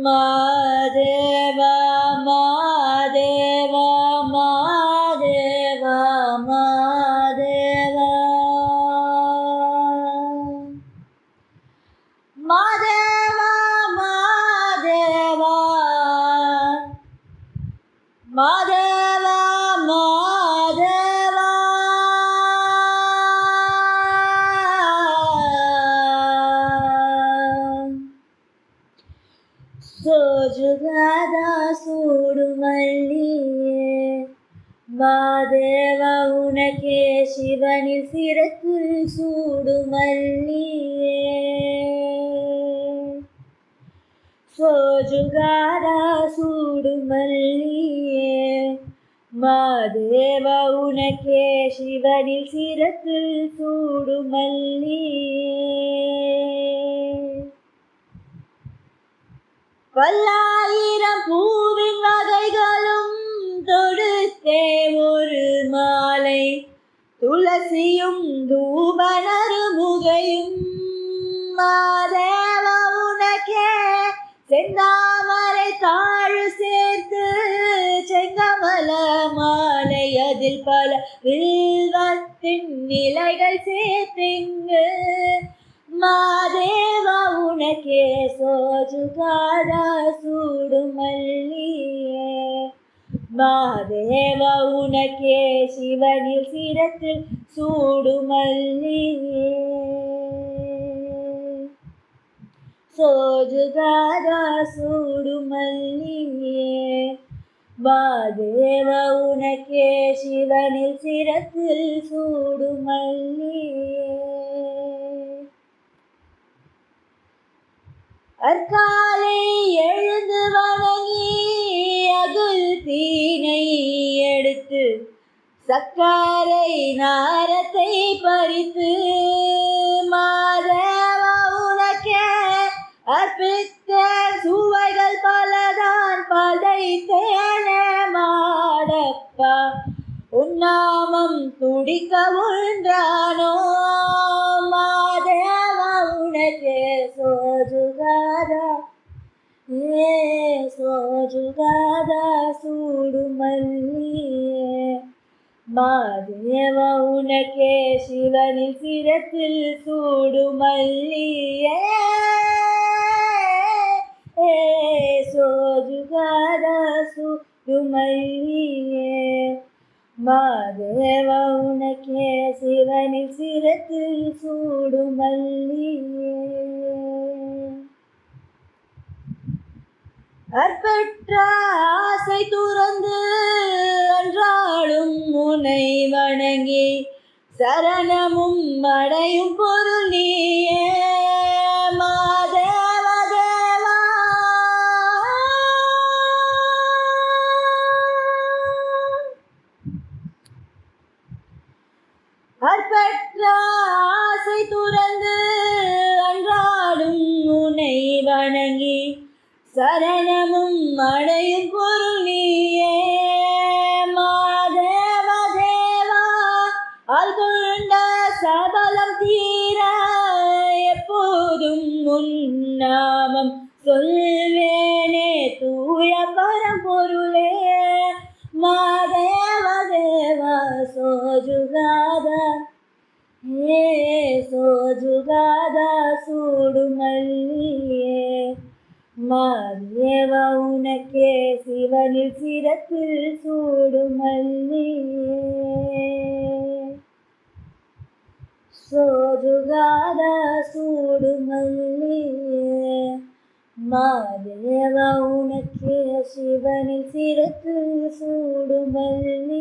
மாதேவா மாதேவா மாதேவா மாதேவா மாதேவா மாதேவா மாதேவா மாதேவா ಸೋಜುಗಾದ ಸೂಡು ಮಲ್ಲಿಯೇ ಮಾದೇವ ಉನಕೆ ಶಿವನಿಲ್ ಸಿರಕುಲ್ ಸೂಡು ಮಲ್ಲಿಯೇ ಸೋಜುಗಾದ ಸೂಡು ಮಲ್ಲಿಯೇ ಮಾದೇವ ಉನಕೆ ಶಿವನಿಲ್ ಸಿರಕುಲ್ ಸೂಡು ಮಲ್ಲಿಯೇ பல்லாயிரம் பூவின் வகைகளும் தொடுத்தே ஒரு மாலை துளசியும் தூபனரு முகையும் மாதேவ உனக்கே செந்தாமரை தாழ் சேர்த்து செங்கமல மாலை அதில் பல வில்வத்தின் நிலைகள் சேர்த்திங்கு மாதேவ உனக்கே சோஜுகாத சூடு மல்லியே மாதேவ உனக்கே சிவனில் சிரத்தில் சூடு மல்லியே சோஜுகாத சூடு மல்லியே மாதேவ உனக்கே சிவனில் சிரத்தில் சூடு மல்லியே அற்காலை எழுந்து வணங்கி அகுல் தீனை எடுத்து சக்கரை நாரத்தை பறித்து மாதேவ உனக்கே அர்ப்பித்த சுவைகள் பலதான் படைத்தேனே மாடப்பா உன்னாமம் துடிக்க உண்டானோ மாதேவ உனக்கே சோஜுகாத சோஜுகாத சூடு மல்லியே மாதேவ உனக்கே சிவனில் சிரத்தில் சூடு மல்லியே சோஜுகாத சூடு மல்லியே மாதேவ உனக்கே சிவனில் சிரத்தில் சூடு மல்லியே அற்பற்ற ஆசை துறந்து அன்றாடும் உனை வணங்கி சரணமும் அடையும் பொருள் நீயே மாதேவ தேவா அற்பற்ற ஆசை துறந்து அன்றாடும் உனை வணங்கி சரணமும் அடையும் பொருள் நீயே மாதேவ தேவா ஆள்கொண்ட சபலம் தீர எப்போதும் உன்னாமம் சொல்வேனே தூய பரம்பொருளே மாதேவ தேவா சோஜுகாத சோஜுகாத சூடு மல்லியே மாதேவ உனக்கே சிவனில் சிரத்தில் சூடு மல்லியே சோஜுகாத சூடு மல்லியே மாதேவ உனக்கே சிவனில் சிரத்தில் சூடு மல்லியே